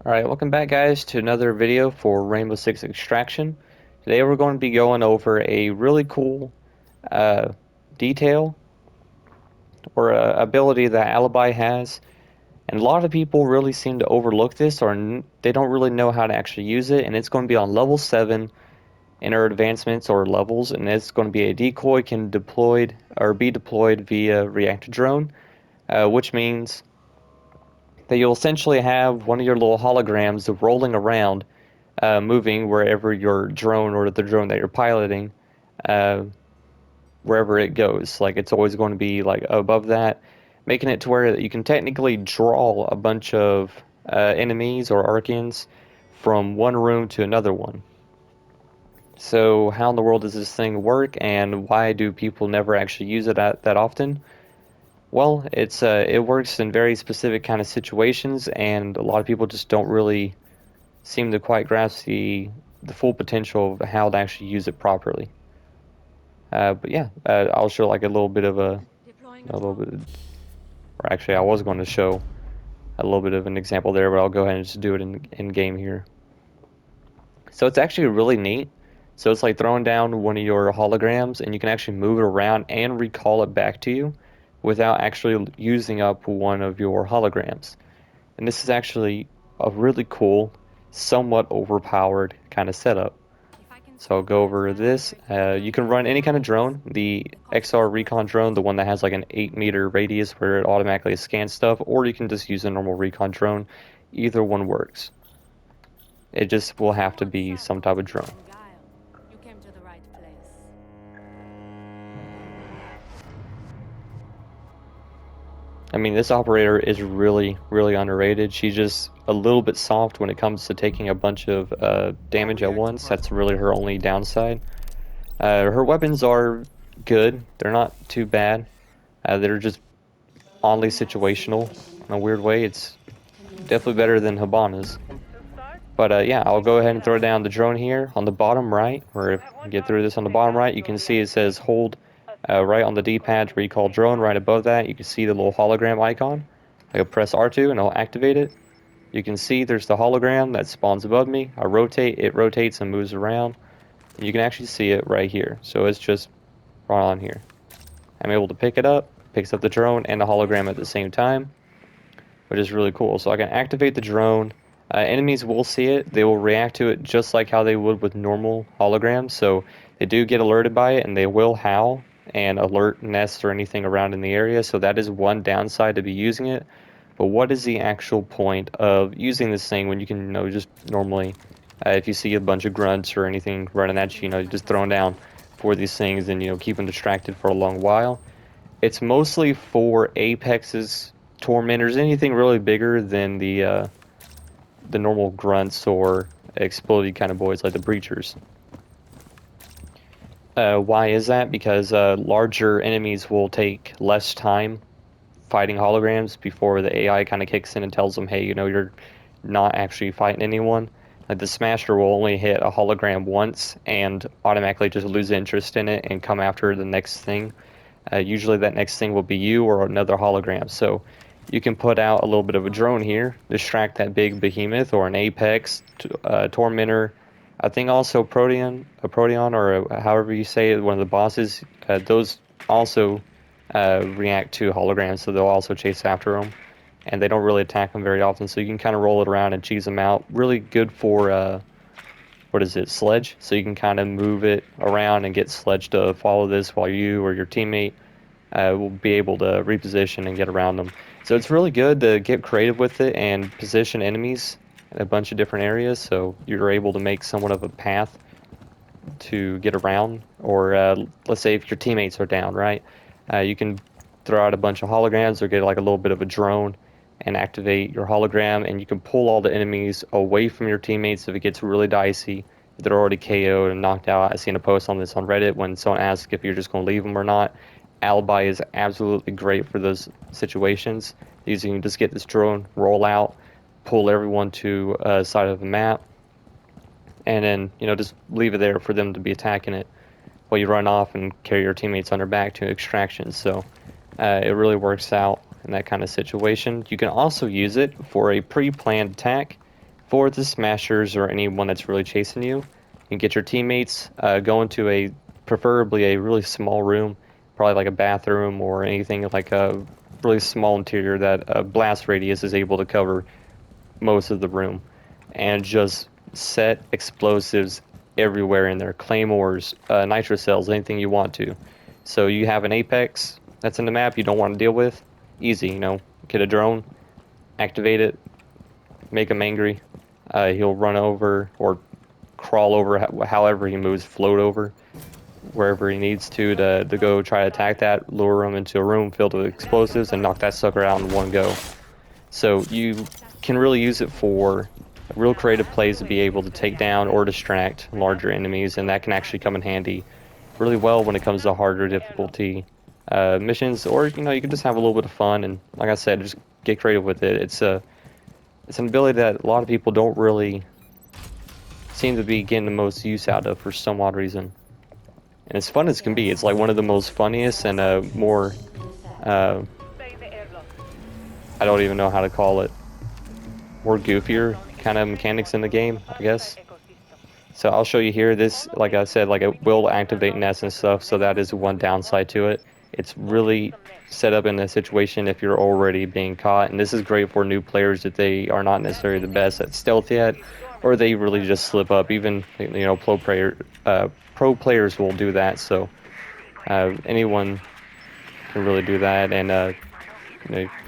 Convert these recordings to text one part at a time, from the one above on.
Alright, welcome back guys to another video for Rainbow Six Extraction. Today we're going to be going over a really cool uh, detail or ability that Alibi has. And a lot of people really seem to overlook this or they don't really know how to actually use it. And it's going to be on level 7 in our advancements or levels. And it's going to be a decoy can deployed or be deployed via reactor drone, which means that you'll essentially have one of your little holograms rolling around, moving wherever your drone or the drone that you're piloting, uh, wherever it goes. Like it's always going to be like above that, making it to where you can technically draw a bunch of enemies or Archons from one room to another one. So how in the world does this thing work, and why do people never actually use it that often? Well, it works in very specific kind of situations, and a lot of people just don't really seem to quite grasp the full potential of how to actually use it properly. But yeah, I'll show like a little bit of a little bit, or actually, I was going to show a little bit of an example there, but I'll go ahead and just do it in game here. So it's actually really neat. So it's like throwing down one of your holograms, and you can actually move it around and recall it back to you without actually using up one of your holograms. And this is actually a really cool, somewhat overpowered kind of setup. So I'll go over this. You can run any kind of drone. The XR Recon drone, the one that has like an 8-meter radius where it automatically scans stuff, or you can just use a normal recon drone. Either one works. It just will have to be some type of drone. I mean, this operator is really, really underrated. She's just a little bit soft when it comes to taking a bunch of damage at once. That's really her only downside. Her weapons are good. They're not too bad. They're just oddly situational in a weird way. It's definitely better than Hibana's. But yeah, I'll go ahead and throw down the drone here on the bottom right, or if you get through this on the bottom right, you can see it says hold right on the D-pad to recall drone. Right above that, you can see the little hologram icon. I'll press R2 and I'll activate it. You can see there's the hologram that spawns above me. I rotate, it rotates and moves around. And you can actually see it right here. So it's just right on here. I'm able to pick it up, picks up the drone and the hologram at the same time, which is really cool. So I can activate the drone. Enemies will see it. They will react to it just like how they would with normal holograms. So they do get alerted by it, and they will howl and alert nests or anything around in the area. So that is one downside to be using it. But what is the actual point of using this thing when you can, just normally, if you see a bunch of grunts or anything running at you, just throwing down for these things and, keep them distracted for a long while. It's mostly for Apex's tormentors, anything really bigger than the normal grunts or explodey kind of boys like the breachers. Why is that? Because larger enemies will take less time fighting holograms before the AI kind of kicks in and tells them, hey, you're not actually fighting anyone. Like the Smasher will only hit a hologram once and automatically just lose interest in it and come after the next thing. Usually that next thing will be you or another hologram. So you can put out a little bit of a drone here, distract that big behemoth or an Apex, Tormentor. I think also Proteon, or however you say it, one of the bosses. Those also react to holograms, so they'll also chase after them, and they don't really attack them very often. So you can kind of roll it around and cheese them out. Really good for what is it, Sledge? So you can kind of move it around and get Sledge to follow this while you or your teammate will be able to reposition and get around them. So it's really good to get creative with it and position enemies in a bunch of different areas, so you're able to make somewhat of a path to get around. Or let's say if your teammates are down, right? You can throw out a bunch of holograms or get like a little bit of a drone and activate your hologram, and you can pull all the enemies away from your teammates if it gets really dicey. If they're already KO'd and knocked out. I've seen a post on this on Reddit when someone asks if you're just going to leave them or not. Alibi is absolutely great for those situations. You can just get this drone, roll out, pull everyone to a side of the map, and then just leave it there for them to be attacking it while you run off and carry your teammates on your back to extraction. So it really works out in that kind of situation. You can also use it for a pre-planned attack. for the smashers or anyone that's really chasing you, you get your teammates, go into preferably a really small room, probably like a bathroom or anything like a really small interior that a blast radius is able to cover most of the room, and just set explosives everywhere in there, claymores, nitro cells, anything you want to. So you have an apex that's in the map you don't want to deal with, easy, get a drone, activate it, make him angry. He'll run over or crawl over, however he moves, float over wherever he needs to go try to attack that, lure him into a room filled with explosives, and knock that sucker out in one go. So you can really use it for real creative plays to be able to take down or distract larger enemies, and that can actually come in handy really well when it comes to harder difficulty missions, or you can just have a little bit of fun and, like I said, just get creative with it. It's an ability that a lot of people don't really seem to be getting the most use out of for some odd reason. And as fun as can be, it's like one of the most funniest and more uh, I don't even know how to call it, more goofier kind of mechanics in the game, I guess. So I'll show you here. This, like I said, like it will activate nests and stuff, so that is one downside to it. It's really set up in a situation if you're already being caught, and this is great for new players if they are not necessarily the best at stealth yet, or they really just slip up. Even pro players will do that, so anyone can really do that, and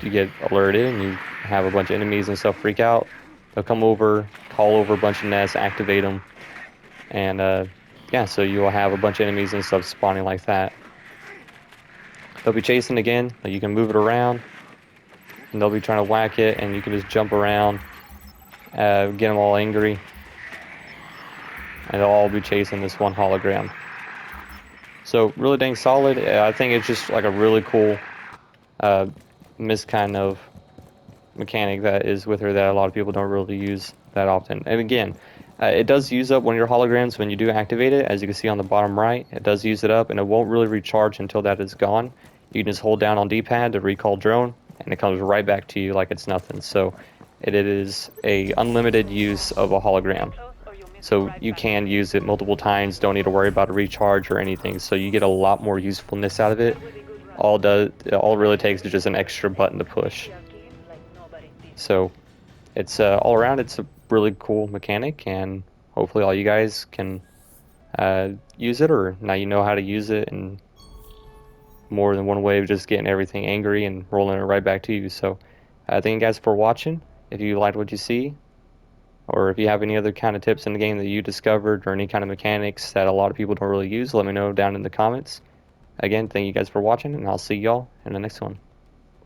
you get alerted and you have a bunch of enemies and stuff freak out. They'll come over, call over a bunch of nests, activate them, and yeah, so you'll have a bunch of enemies and stuff spawning like that. They'll be chasing again, you can move it around, and they'll be trying to whack it, and you can just jump around, get them all angry, and they'll all be chasing this one hologram. So really dang solid. I think it's just like a really cool kind of mechanic that is with her that a lot of people don't really use that often. And again, it does use up one of your holograms when you do activate it. As you can see on the bottom right, it does use it up, and it won't really recharge until that is gone. You can just hold down on D-pad to recall drone, and it comes right back to you like it's nothing. So it is a unlimited use of a hologram. So you can use it multiple times, don't need to worry about a recharge or anything. So you get a lot more usefulness out of it. All it really takes is just an extra button to push. So it's all around, it's a really cool mechanic, and hopefully all you guys can use it, or now you know how to use it in more than one way of just getting everything angry and rolling it right back to you. So thank you guys for watching. If you liked what you see, or if you have any other kind of tips in the game that you discovered, or any kind of mechanics that a lot of people don't really use, let me know down in the comments. Again, thank you guys for watching, and I'll see y'all in the next one.